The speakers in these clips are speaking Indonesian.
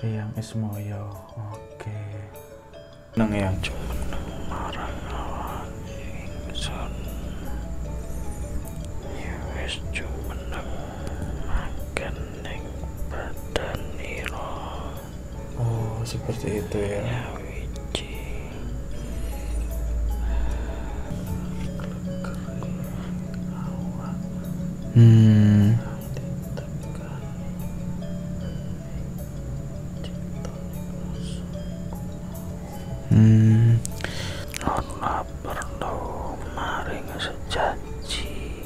Yang Ismoyo. Oke. Neng yang cuman marang awak ingsun ya wis cuman makan ning badanira. Oh, seperti itu ya. Ya wiji ora perlu maring sejaji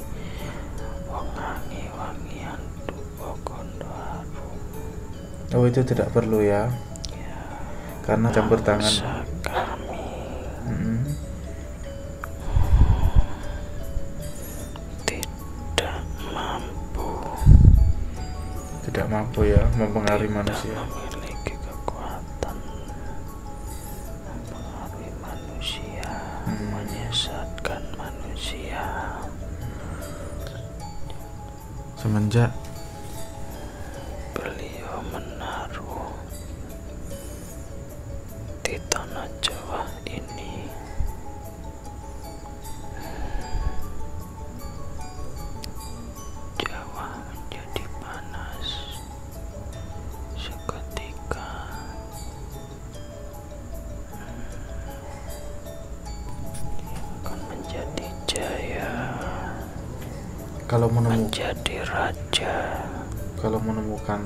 wong wangi-wangian dupa kondo harum. Oh, itu tidak perlu ya. Karena campur tangan. Kami tidak mampu ya mempengaruhi manusia. Memiliki kekuatan mempengaruhi manusia, menyesatkan manusia. Semenjak beliau menaruh di tanah Jawa ini Jawa menjadi panas seketika. Akan menjadi jaya, kalau menjadi raja, kalau menemukan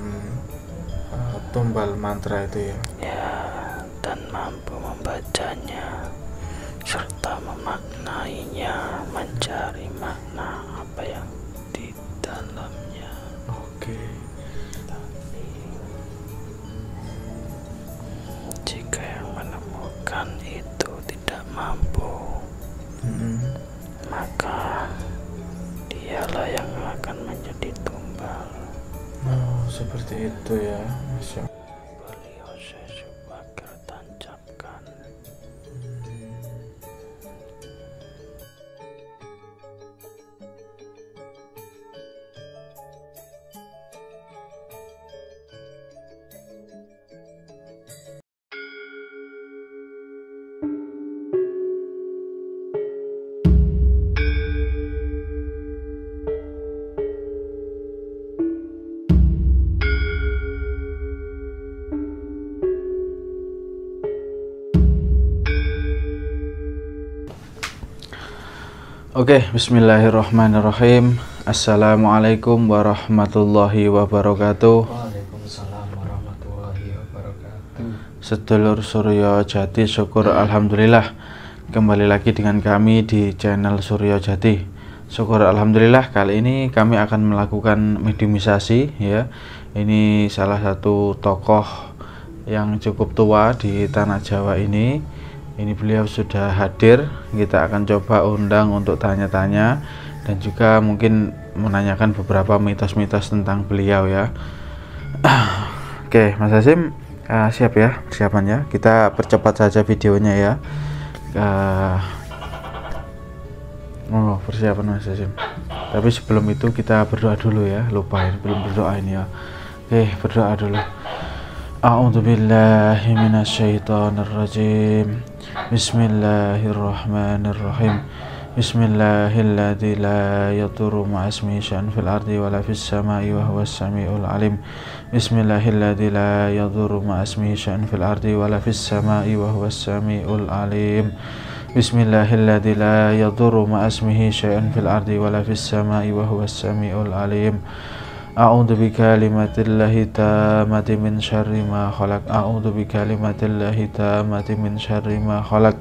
tumbal mantra itu ya. ya, dan mampu membacanya serta memaknainya, mencari makna apa yang di dalamnya. Oke. Tapi jika yang menemukan itu tidak mampu, maka dialah yang akan menjadi tumbal. Oh, seperti itu ya. Masya Allah. Beliau sesuatu tancapkan. Oke, bismillahirrahmanirrahim. Assalamualaikum warahmatullahi wabarakatuh. Waalaikumsalam warahmatullahi wabarakatuh. Sedulur Suryo Jati, syukur alhamdulillah kembali lagi dengan kami di channel Suryo Jati. Syukur alhamdulillah kali ini kami akan melakukan mediumisasi ya. Ini salah satu tokoh yang cukup tua di tanah Jawa ini. Ini beliau sudah hadir, kita akan coba undang untuk tanya-tanya dan juga mungkin menanyakan beberapa mitos-mitos tentang beliau ya. Oke, Mas Hasim, siap ya persiapannya? Kita percepat saja videonya ya. Persiapan Mas Hasim. Tapi sebelum itu kita berdoa dulu ya, lupain belum berdoa ini ya. Oke, berdoa dulu. A'udzubillahi minasyaitonirrajim. Bismillahirrahmanirrahim. Bismillahilladzi la yadurru ma'asmihi syai'un fil ardi wala fis sama'i wa huwas samiul alim. Bismillahilladzi la yadurru ma'asmihi syai'un fil ardi wala fis sama'i wa huwas samiul alim. Bismillahilladzi la yadurru ma'asmihi syai'un fil ardi wala fis sama'i wa huwas samiul alim. A'udzu bikalimatillahi tammati min syarri ma khalaq. A'udzu bikalimatillahi tammati min syarri ma khalaq.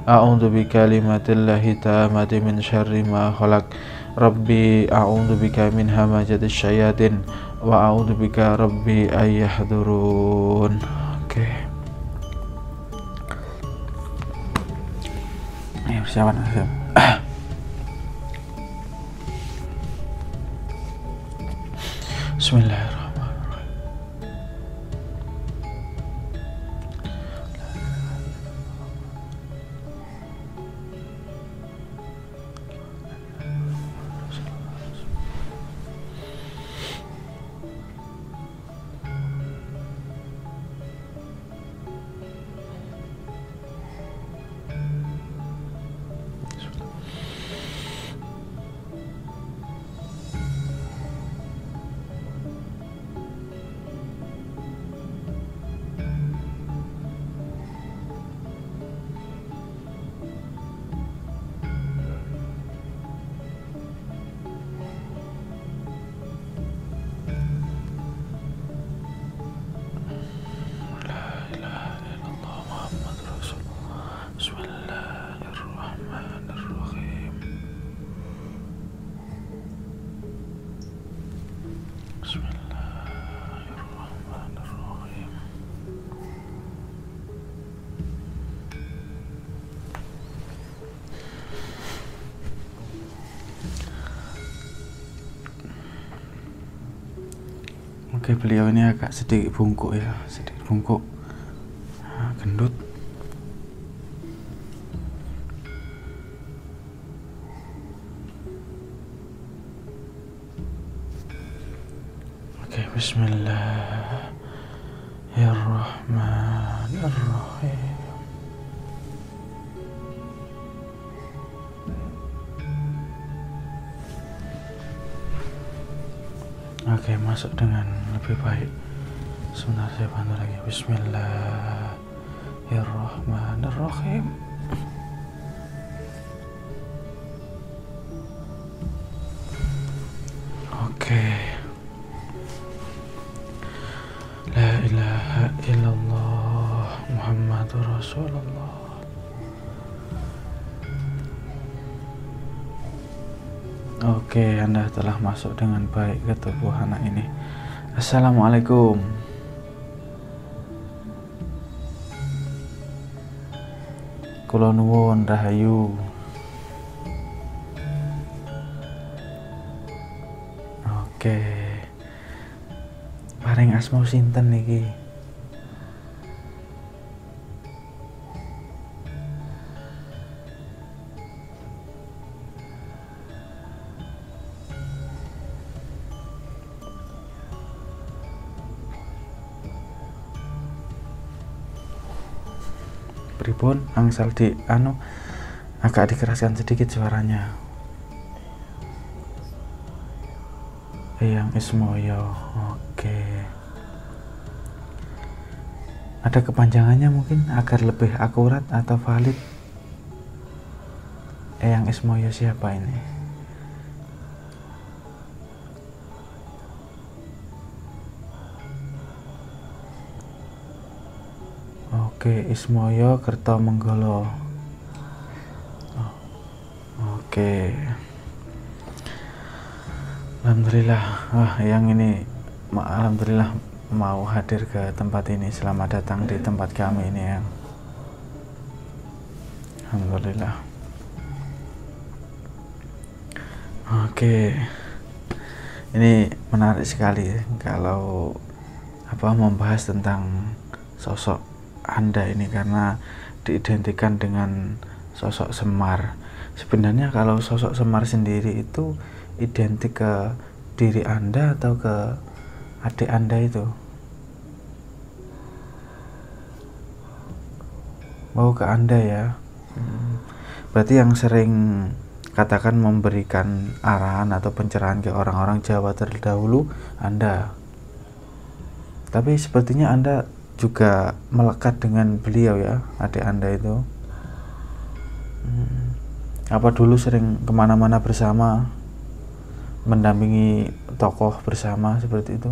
A'udzu bikalimatillahi tammati min syarri ma khalaq. Rabbi a'udzu bika min hamazatis syayatin wa a'udzu bika rabbi ayyahdurun. Oke. Ayo persiapan. Bismillahirrahmanirrahim. Oke, beliau ini agak sedikit bungkuk ya, sedikit bungkuk, gendut. Oke, bismillahirrahmanirrahim. Oke, masuk dengan lebih baik. Sebentar, saya bantu lagi. Bismillahirrahmanirrahim. Oke. La ilaha illallah Muhammadur Rasulullah. Oke, Anda telah masuk dengan baik ke tubuh anak ini. Assalamualaikum. Kula nuwun rahayu. Oke. Paring asma sinten niki? Pripun angsal di agak dikeraskan sedikit suaranya. Eyang Ismoyo. Oke. Ada kepanjangannya mungkin agar lebih akurat atau valid. Eyang Ismoyo siapa ini? Oke, Ismoyo Kertomenggolo. Oke. Alhamdulillah. Wah, yang ini alhamdulillah mau hadir ke tempat ini. Selamat datang di tempat kami ini ya. Alhamdulillah. Oke. Ini menarik sekali ya, kalau membahas tentang sosok Anda ini, karena diidentikan dengan sosok Semar. Sebenarnya kalau sosok Semar sendiri itu identik ke diri Anda atau ke adik Anda itu? Oh, ke Anda ya. Berarti yang sering katakan memberikan arahan atau pencerahan ke orang-orang Jawa terdahulu Anda. Tapi sepertinya Anda juga melekat dengan beliau ya, adik Anda itu. Apa dulu sering kemana-mana bersama, mendampingi tokoh bersama seperti itu?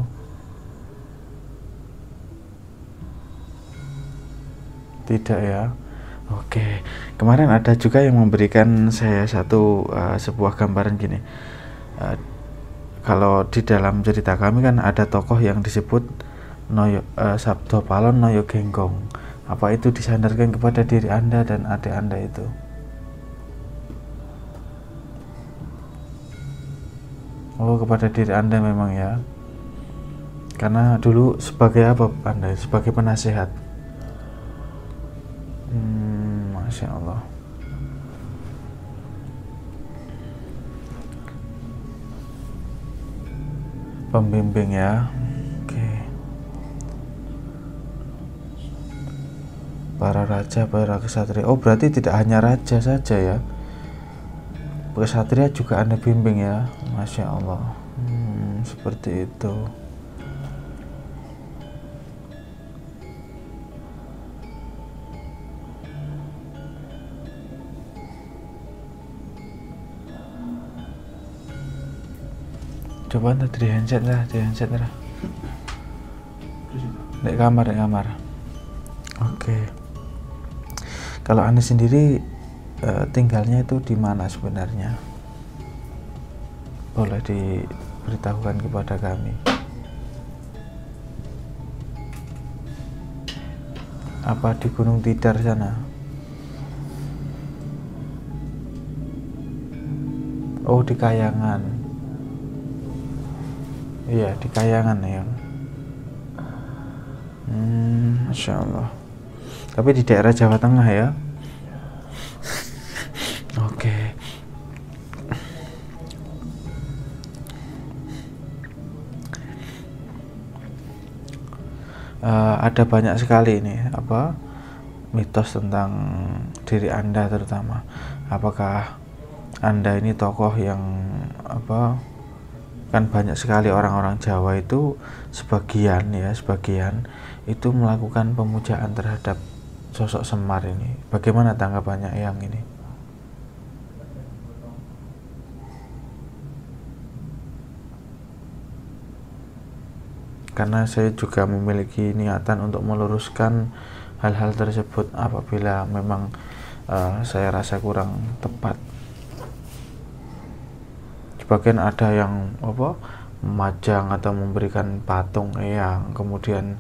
Tidak ya. Oke. Kemarin ada juga yang memberikan saya sebuah gambaran gini. Kalau di dalam cerita kami kan ada tokoh yang disebut Sabdo Palon Noyo Genggong. Apa itu disandarkan kepada diri Anda dan adik Anda itu? Oh, kepada diri Anda memang ya. Karena dulu sebagai apa Anda? Sebagai penasehat. Masya Allah. Pembimbing ya. Para raja, para kesatria. Oh, berarti tidak hanya raja saja ya, kesatria juga Anda bimbing ya. Masya Allah. Seperti itu. Coba Anda di handset lah. Di kamar. Oke. Kalau Anda sendiri tinggalnya itu di mana sebenarnya? Boleh diberitahukan kepada kami. Apa di Gunung Tidar sana? Oh, di Kayangan. Iya, di Kayangan ya. Masya Allah. Tapi di daerah Jawa Tengah ya. Oke. Ada banyak sekali ini mitos tentang diri Anda terutama. Apakah Anda ini tokoh yang kan banyak sekali orang-orang Jawa itu sebagian itu melakukan pemujaan terhadap sosok Semar ini. Bagaimana tanggapannya Eyang ini? Karena saya juga memiliki niatan untuk meluruskan hal-hal tersebut apabila memang saya rasa kurang tepat. Sebagian ada yang memajang atau memberikan patung Eyang, kemudian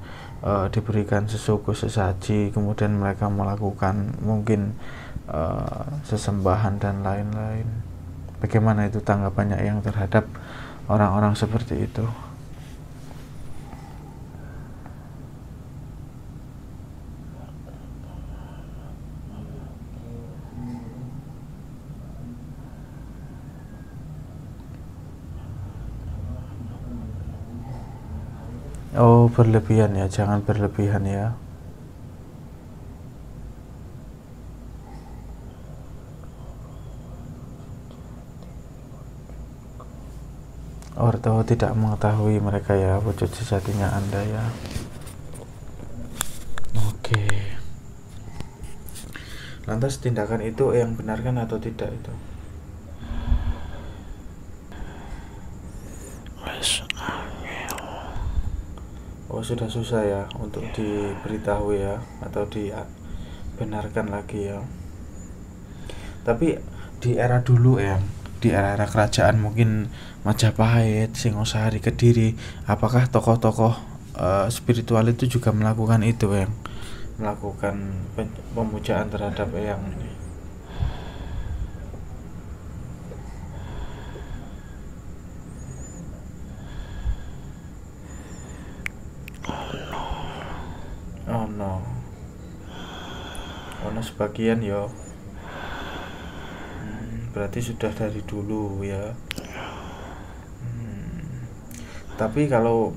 diberikan sesaji, kemudian mereka melakukan mungkin sesembahan dan lain-lain. Bagaimana itu tanggapannya Eyang terhadap orang-orang seperti itu? Oh, berlebihan ya, jangan berlebihan ya. Atau tidak mengetahui mereka ya wujud sejatinya Anda ya. Oke. Lantas tindakan itu yang benarkan atau tidak itu? Oh, sudah susah ya untuk diberitahu ya atau dibenarkan lagi ya. Tapi di era dulu ya, di era kerajaan mungkin Majapahit, Singosari, Kediri, apakah tokoh-tokoh spiritual itu juga melakukan itu ya? Melakukan pemujaan terhadap Eyang ini? Oh no. Ono sebagian ya. Berarti sudah dari dulu ya. Tapi kalau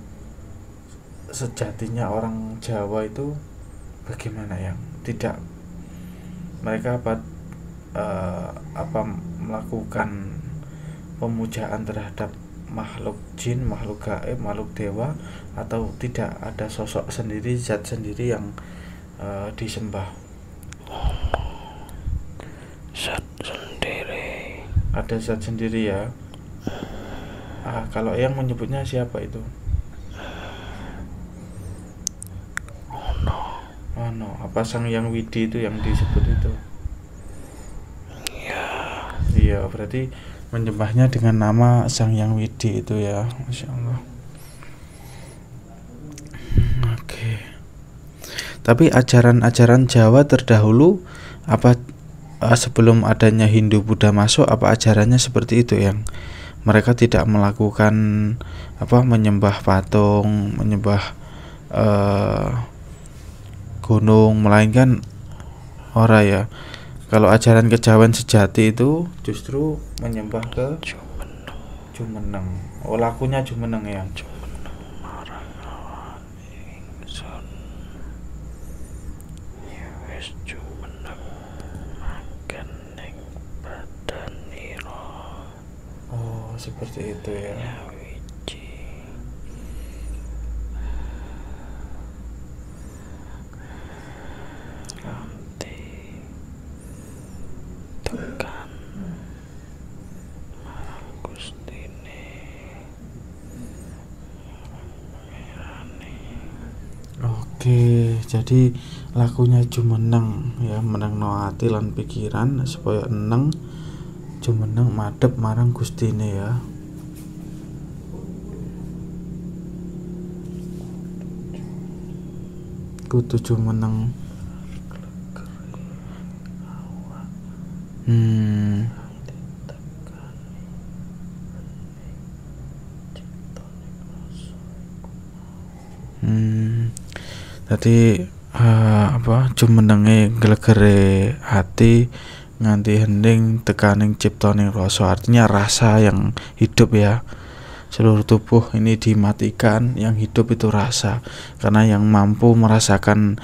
sejatinya orang Jawa itu bagaimana yang tidak mereka melakukan pemujaan terhadap makhluk jin, makhluk gaib, makhluk dewa, atau tidak ada sosok sendiri, zat sendiri yang disembah? Zat sendiri. Ada zat sendiri ya. Kalau yang menyebutnya siapa itu? Oh no, apa Sang Hyang Widi itu yang disebut itu? Iya, berarti menyembahnya dengan nama Sang Hyang Widi itu ya. Masya Allah. Oke. Tapi ajaran-ajaran Jawa terdahulu sebelum adanya Hindu Buddha masuk, apa ajarannya seperti itu yang mereka tidak melakukan menyembah patung, menyembah gunung, melainkan ora ya. Kalau ajaran kejawen sejati itu justru menyembah ke Jumeneng. Oh, lakunya Jumeneng ya. Oh, seperti itu ya. Oke, jadi lakunya Jumeneng ya, menengno ati lan pikiran supaya eneng Jumeneng madhep marang Gustine ya. Kudu Jumeneng. Jadi jumenenge glegere hati nganti hending tekaning ciptaning rasa, artinya rasa yang hidup ya. Seluruh tubuh ini dimatikan, yang hidup itu rasa, karena yang mampu merasakan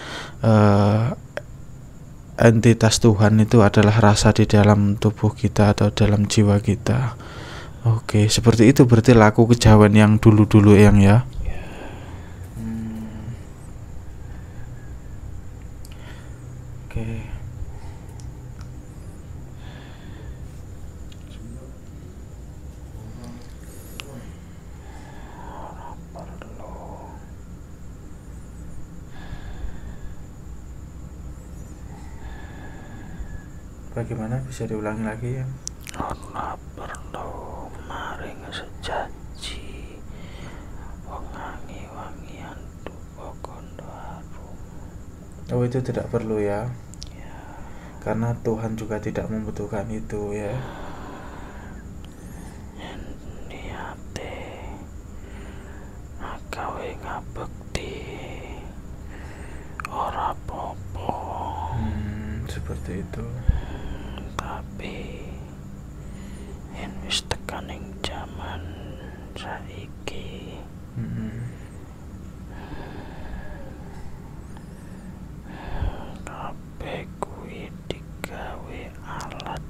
entitas Tuhan itu adalah rasa di dalam tubuh kita atau dalam jiwa kita. Oke, seperti itu berarti laku kejawen yang dulu-dulu yang ya. Oke. Bagaimana, bisa diulangi lagi ya? Ora perlu maring sejaji wangi-wangian duka kondo harum. Oh, itu tidak perlu ya? Karena Tuhan juga tidak membutuhkan itu ya. Niate gawe ngabekti ora apa-apa. Seperti itu. Tapi yen wis tekaning jaman saiki kabeh kuwi digawe alat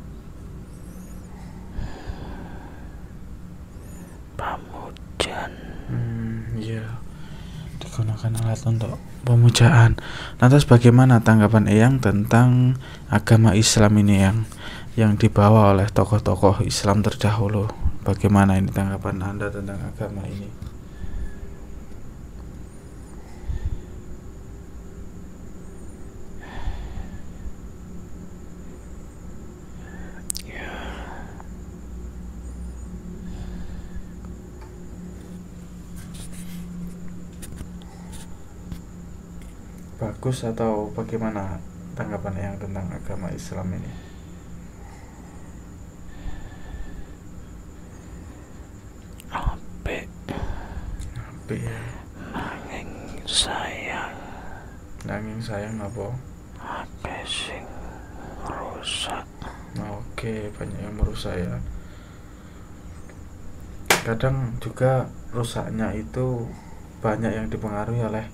pamujan. Iya, digunakan alat untuk pemujaan. Lantas bagaimana tanggapan Eyang tentang agama Islam ini yang dibawa oleh tokoh-tokoh Islam terdahulu? Bagaimana ini tanggapan Anda tentang agama ini? Bagus atau bagaimana tanggapan Eyang tentang agama Islam ini? Apik Ya. Nanging sayang apa? Akeh sing rusak. Oke, banyak yang merusak ya. Kadang juga rusaknya itu banyak yang dipengaruhi oleh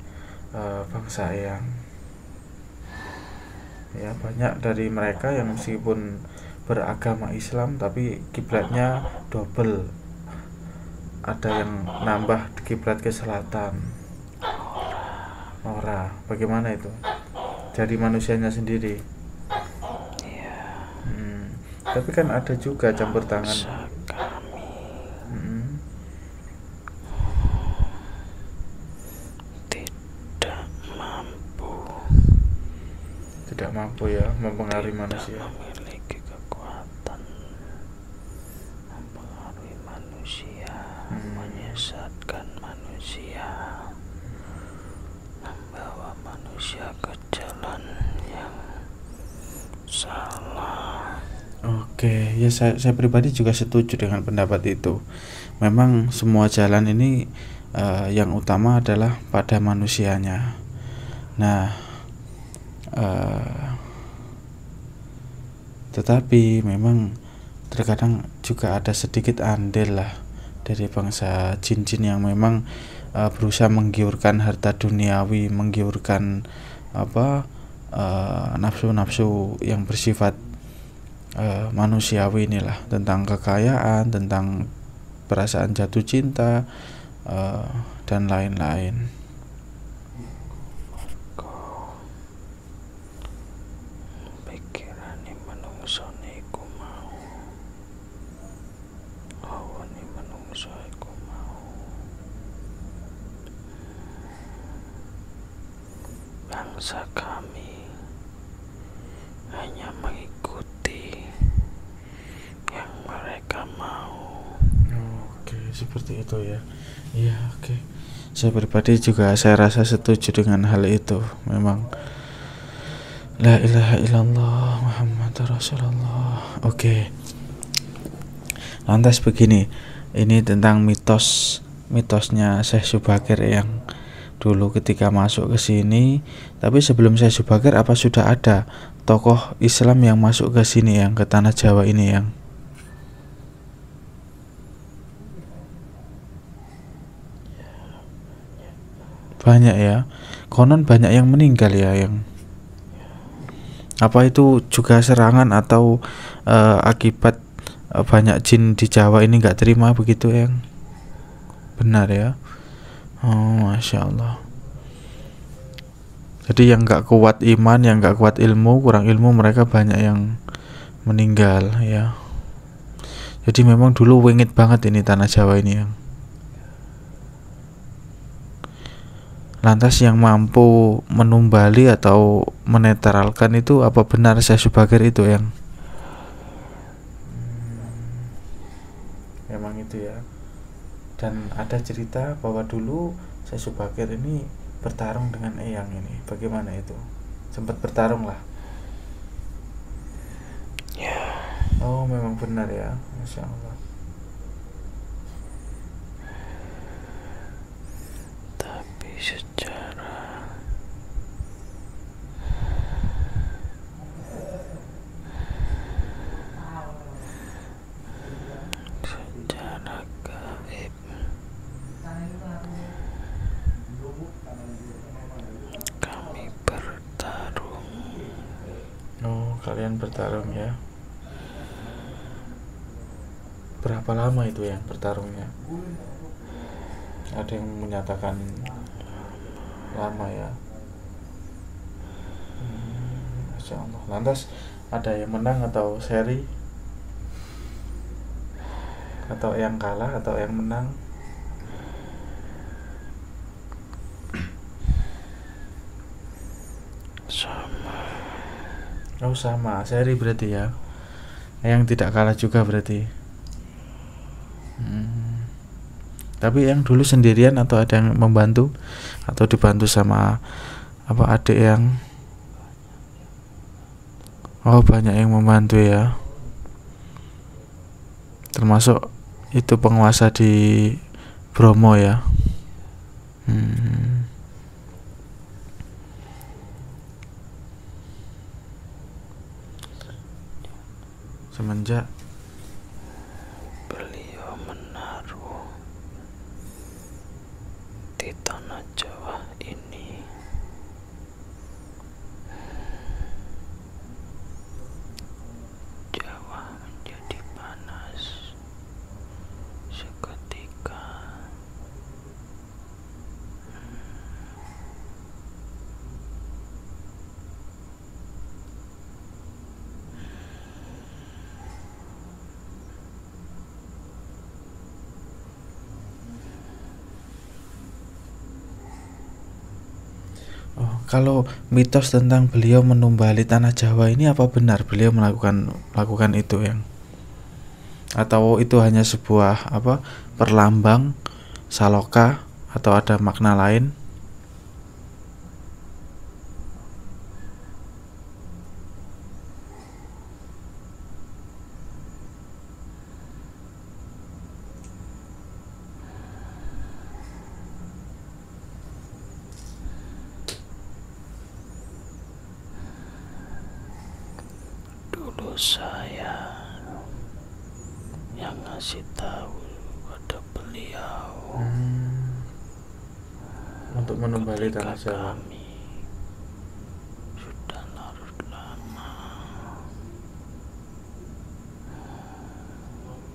bangsa Eyang. Ya, banyak dari mereka yang meskipun beragama Islam tapi kiblatnya double. Ada yang nambah kiblat ke selatan. Ora, bagaimana itu? Dari manusianya sendiri. Tapi kan ada juga campur tangan. Tidak mampu ya mempengaruhi manusia. Memiliki kekuatan mempengaruhi manusia, menyesatkan manusia, membawa manusia ke jalan yang salah. Oke, ya saya pribadi juga setuju dengan pendapat itu. Memang semua jalan ini yang utama adalah pada manusianya. Nah, tetapi memang terkadang juga ada sedikit andil lah dari bangsa jin-jin yang memang berusaha menggiurkan harta duniawi, menggiurkan nafsu-nafsu yang bersifat manusiawi inilah, tentang kekayaan, tentang perasaan jatuh cinta dan lain-lain. Pikirane manungsane iku mau, awane manungsa iku mau. Bangsa kami hanya mengikuti yang mereka mau. Oke, seperti itu ya. Iya, oke. Saya pribadi juga saya rasa setuju dengan hal itu. Memang la ilaha illallah Muhammad Rasulullah. Oke. Lantas begini, ini tentang mitosnya Syekh Subakir yang dulu ketika masuk ke sini. Tapi sebelum saya Subakir, apa sudah ada tokoh Islam yang masuk ke sini, yang ke tanah Jawa ini, yang banyak ya? Konon banyak yang meninggal ya, yang apa itu juga serangan atau akibat banyak jin di Jawa ini nggak terima begitu, yang benar ya? Oh, masya Allah. Jadi yang nggak kuat iman, yang nggak kuat ilmu, kurang ilmu, mereka banyak yang meninggal ya. Jadi memang dulu wengit banget ini tanah Jawa ini, yang lantas yang mampu menumbali atau menetralkan itu, apa benar saya Subakir itu yang memang itu ya? Dan ada cerita bahwa dulu saya Subakir ini bertarung dengan Eyang ini. Bagaimana itu? Sempat bertarung lah. Ya, Oh, memang benar ya. Masya Allah. tapi secara gaib kami bertarung. Oh, kalian bertarung ya. Berapa lama itu yang bertarungnya? Ada yang menyatakan lama ya. Masya Allah. Lantas ada yang menang atau seri, atau yang kalah atau yang menang? Sama. Oh, sama, seri berarti ya. Yang tidak kalah juga berarti. Tapi yang dulu sendirian atau ada yang membantu, atau dibantu sama apa adik yang? Oh, banyak yang membantu ya. Termasuk itu penguasa di Bromo ya. Semenjak Beliau menaruh di tanah Jawa ini Jawa menjadi panas seketika. kalau mitos tentang beliau menumbali tanah Jawa ini, apa benar beliau melakukan itu yang? Atau itu hanya sebuah apa perlambang saloka, atau ada makna lain? Dulu saya yang ngasih tahu pada beliau Untuk menumbali ketika tanah Jawa. kami sudah larut lama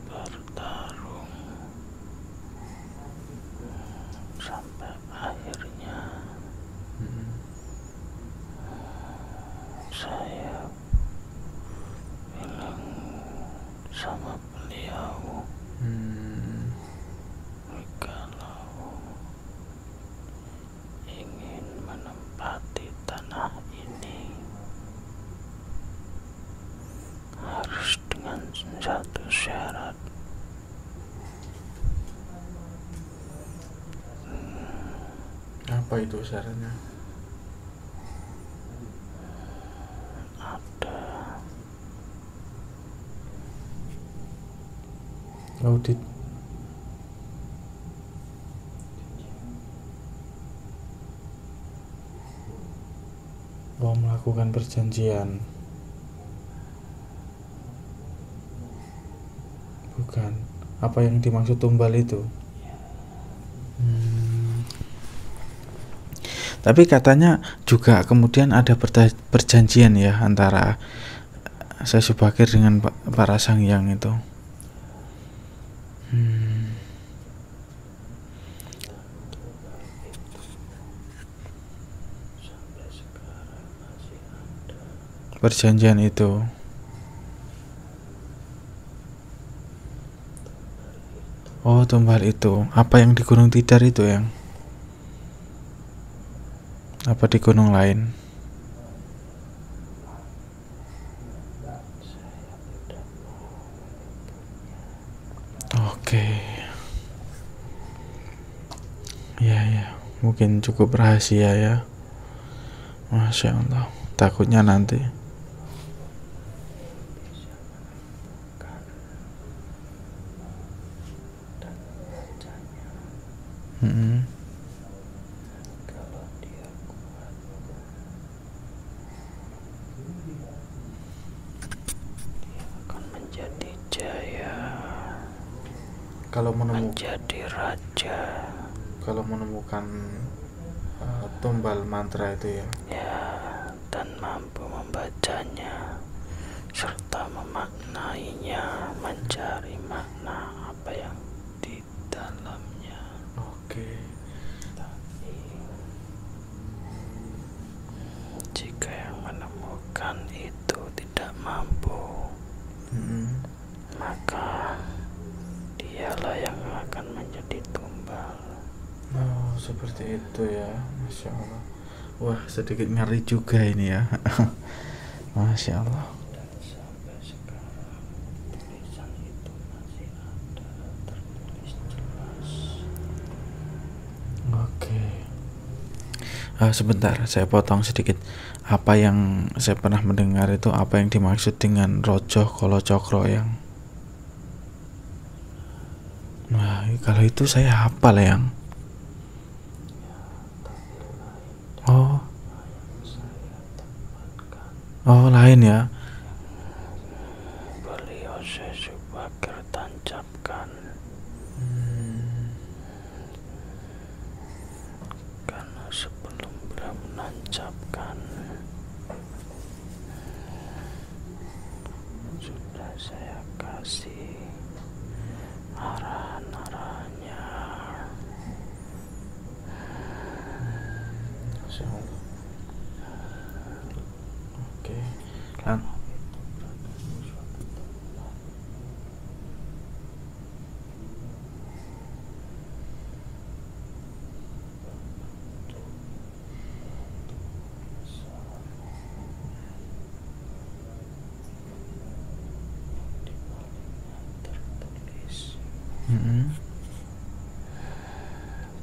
bertarung sampai akhirnya saya bilang sama beliau, kalau ingin menempati tanah ini harus dengan satu syarat. Apa itu syaratnya? Ada Audit. Oh, melakukan perjanjian. Bukan. Apa yang dimaksud tumbal itu? Tapi katanya juga kemudian ada perjanjian ya antara Syekh Subakir dengan para sangyang itu. Perjanjian itu. Oh, tumbal itu. Apa yang di Gunung Tidar itu yang? Apa di gunung lain? Oke. Ya, mungkin cukup rahasia ya. Masya Allah. Takutnya nanti. Kalau menjadi raja, kalau menemukan tumbal mantra itu ya, dan mampu membacanya serta memaknainya, mencari makna apa yang di dalamnya. Oke. Jika yang menemukan itu tidak mampu, maka dialah yang akan menjadi tumbal. Oh, seperti itu ya. Masya Allah. Wah, sedikit ngeri juga ini ya. Masya Allah. Dan sampai sekarang tulisan itu masih ada tertulis jelas. Oke. Sebentar, saya potong sedikit. Apa yang saya pernah mendengar itu, apa yang dimaksud dengan Rojo Kolo Cokro yang? Nah, kalau itu saya hafal yang. Oh, lain ya. Beliau Syekh Subakir tancapkan. Karena sebelum beliau menancapkan, sudah saya kasih arahan-arahannya. Oke.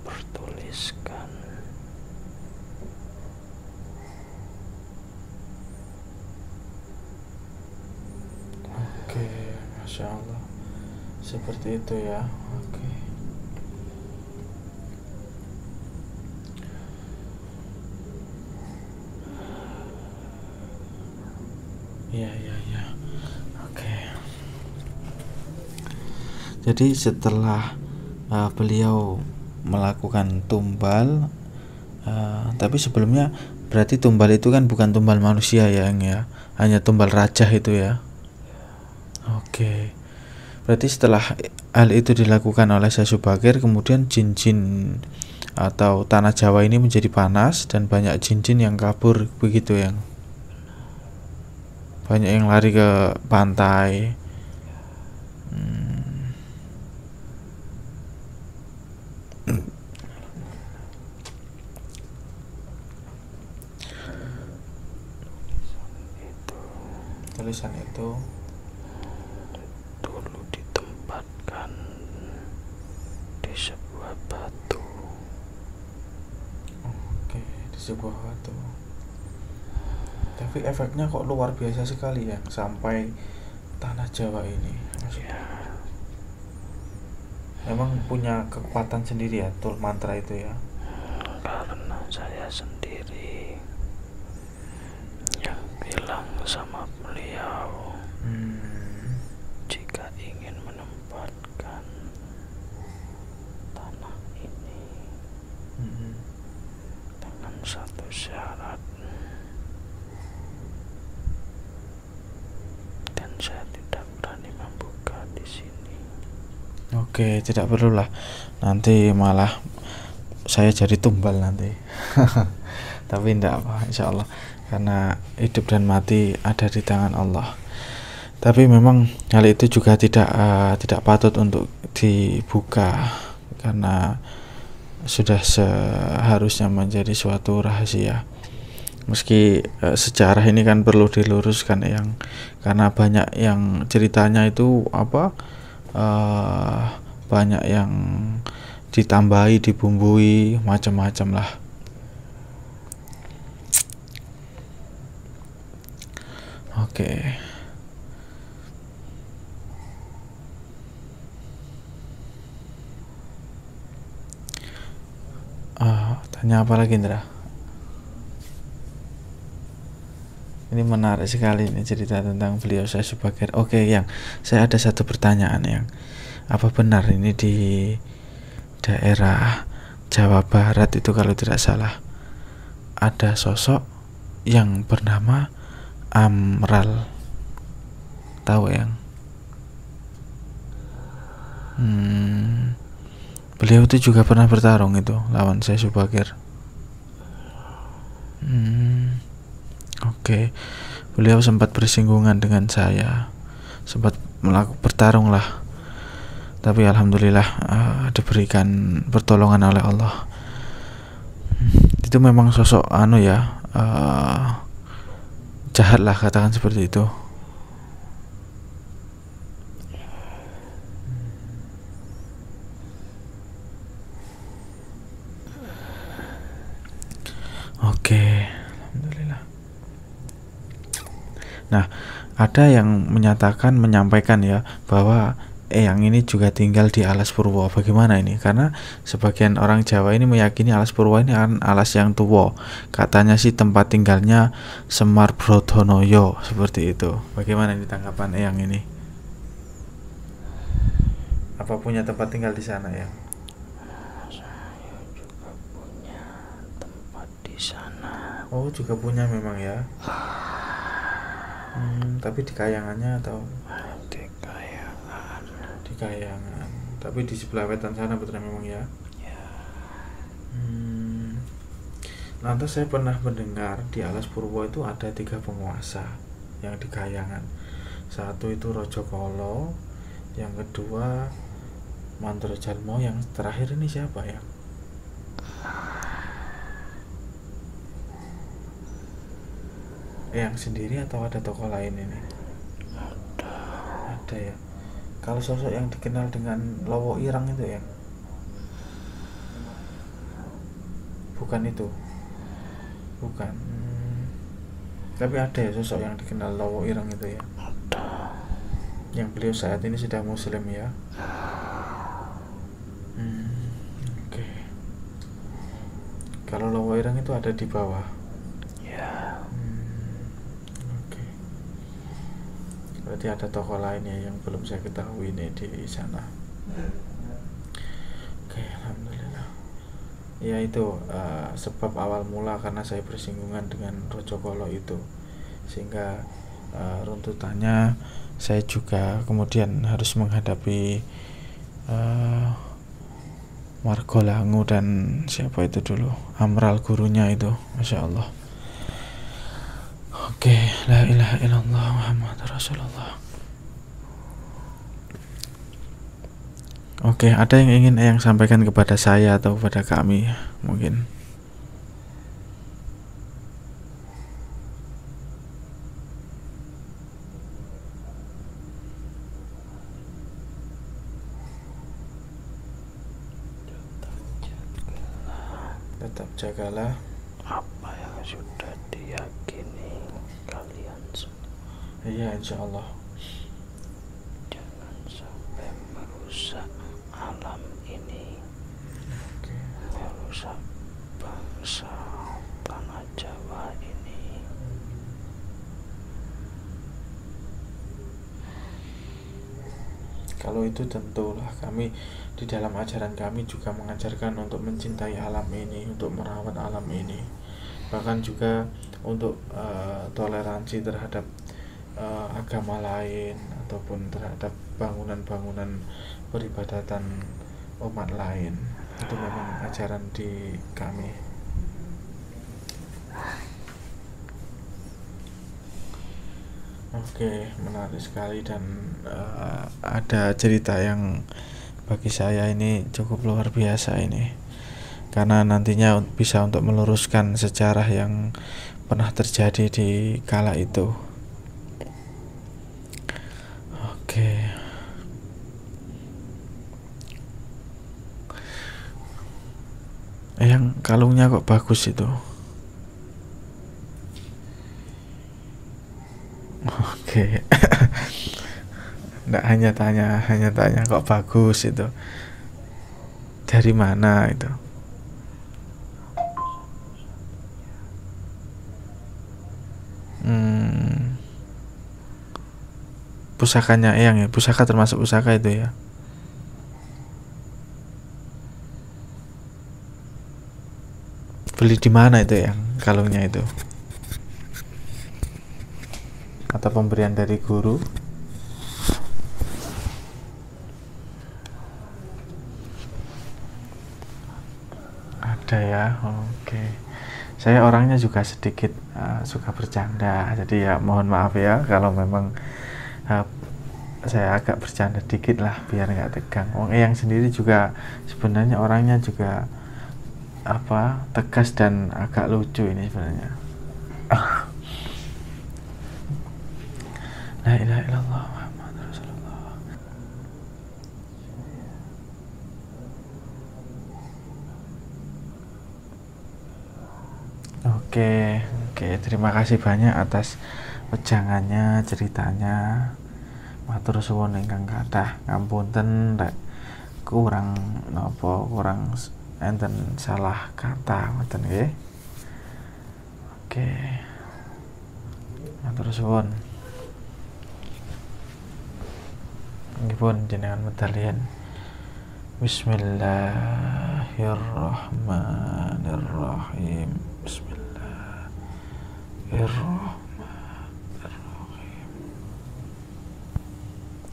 Bertuliskan. Oke, Masya Allah. Seperti itu ya. Oke. Ya. Oke. Jadi setelah beliau melakukan tumbal, tapi sebelumnya berarti tumbal itu kan bukan tumbal manusia ya, hanya tumbal raja itu ya. Oke. Berarti setelah hal itu dilakukan oleh Syekh Subakir, kemudian jin-jin atau tanah Jawa ini menjadi panas dan banyak jin-jin yang kabur begitu yang. Banyak yang lari ke pantai. Tulisan itu dulu ditempatkan di sebuah batu. Oke, di sebuah batu. Tapi efeknya kok luar biasa sekali ya, sampai tanah Jawa ini. Ya. Memang punya kekuatan sendiri ya, tul mantra itu ya. Karena saya sendiri bersama beliau. Jika ingin menempatkan tanah ini dengan satu syarat, dan saya tidak berani membuka di sini. Oke, tidak perlulah. Nanti malah saya jadi tumbal nanti. Tapi tidak apa, insya Allah, karena hidup dan mati ada di tangan Allah. Tapi memang hal itu juga tidak patut untuk dibuka, karena sudah seharusnya menjadi suatu rahasia. Meski sejarah ini kan perlu diluruskan, karena banyak yang ceritanya itu banyak yang ditambahi, dibumbui, macam-macam lah. Oke. Tanya apa lagi, Indra? Ini menarik sekali ini cerita tentang beliau Syekh Subakir. Oke, saya ada satu pertanyaan, apa benar ini di daerah Jawa Barat itu kalau tidak salah ada sosok yang bernama Amral? Tahu yang? Beliau itu juga pernah bertarung itu lawan Syekh Subakir. Oke. Beliau sempat bersinggungan dengan saya, sempat bertarung lah. Tapi alhamdulillah diberikan pertolongan oleh Allah. Itu memang sosok jahat lah, katakan seperti itu. Oke, alhamdulillah. Nah, ada yang menyampaikan bahwa yang ini juga tinggal di Alas Purwo. Bagaimana ini? Karena sebagian orang Jawa ini meyakini Alas Purwo ini kan alas yang tua. Katanya sih tempat tinggalnya Semar Brodhonoyo, seperti itu. Bagaimana ini tanggapan yang ini? Apa punya tempat tinggal di sana ya? Saya juga punya tempat di sana. Oh, juga punya memang ya. Tapi di Kayangannya atau? Di Kayangan. Tapi di sebelah wetan sana betul memang ya. Lantas saya pernah mendengar di Alas Purwo itu ada 3 penguasa yang di Kayangan. Satu itu Raja Kolo, yang kedua Mandra Jalmo, yang terakhir ini siapa ya? Yang sendiri atau ada tokoh lain ini? Ada ya. Kalau sosok yang dikenal dengan Lowo Irang itu ya? Bukan itu. Bukan. Tapi ada ya sosok yang dikenal Lowo Irang itu ya? Yang beliau saat ini sudah muslim ya? Oke. Kalau Lowo Irang itu ada di bawah. Ya. Oke. Berarti ada tokoh lain ya yang belum saya ketahui nih di sana. Oke, alhamdulillah. Ya itu sebab awal mula karena saya bersinggungan dengan Raja Kolo itu, sehingga runtutannya saya juga kemudian harus menghadapi Margolangu dan siapa itu dulu, Amral gurunya itu, Masya Allah. Oke, la ilaha illallah Muhammad Rasulullah. Oke, ada yang ingin Eyang sampaikan kepada saya atau kepada kami mungkin? Tetap jagalah apa yang sudah diyakini kalian semua. Iya, insya Allah. Jangan sampai merusak alam ini, merusak bangsa tanah Jawa ini. Kalau itu tentulah kami di dalam ajaran kami juga mengajarkan untuk mencintai alam ini, untuk merawat alam ini, bahkan juga untuk toleransi terhadap agama lain ataupun terhadap bangunan-bangunan peribadatan umat lain. Itu memang ajaran di kami. Oke, menarik sekali dan ada cerita yang bagi saya ini cukup luar biasa ini, karena nantinya bisa untuk meluruskan sejarah yang pernah terjadi di kala itu. Oke. Yang kalungnya kok bagus itu. Oke. Nggak hanya tanya kok bagus itu. Dari mana itu? Pusakanya Eyang ya, pusaka termasuk pusaka itu ya. Beli di mana itu yang kalungnya itu? Atau pemberian dari guru? Ada ya, oke. Saya orangnya juga sedikit suka bercanda, jadi ya mohon maaf ya kalau memang saya agak bercanda dikit lah biar nggak tegang. Yang sendiri juga sebenarnya orangnya juga tegas dan agak lucu ini sebenarnya. La ilaha illallah Muhammadur Rasulullah. Oke, terima kasih banyak atas wejangannya, ceritanya. Matur suwun ingkang kathah, ngapunten rek kurang enten salah kata ngoten nggih. Oke. Matur suwun. Nggih pun jenengan medalian. Bismillahirrahmanirrahim. Bismillahirrahmanirrahim.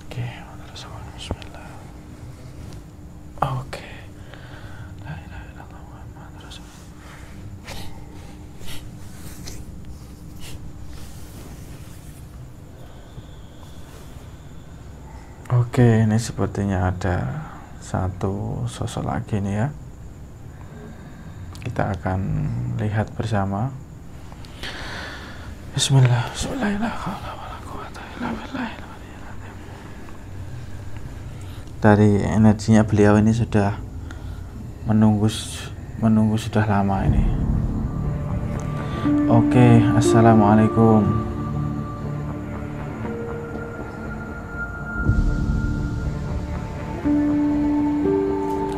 Oke, matur suwun. Bismillah. Oke. La ilaha illallah Muhammadur Rasulullah. Oke, ini sepertinya ada satu sosok lagi nih ya. Kita akan lihat bersama. Bismillah. Dari energinya beliau ini sudah menunggu sudah lama ini. Oke, assalamualaikum.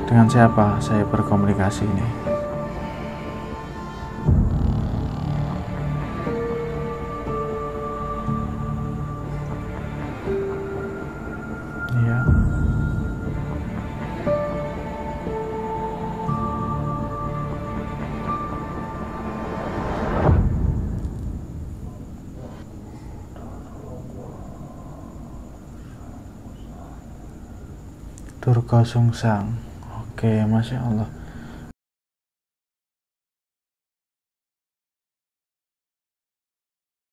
Dengan siapa saya berkomunikasi ini? Iya. Durga Sungsang. Oke, Masya Allah.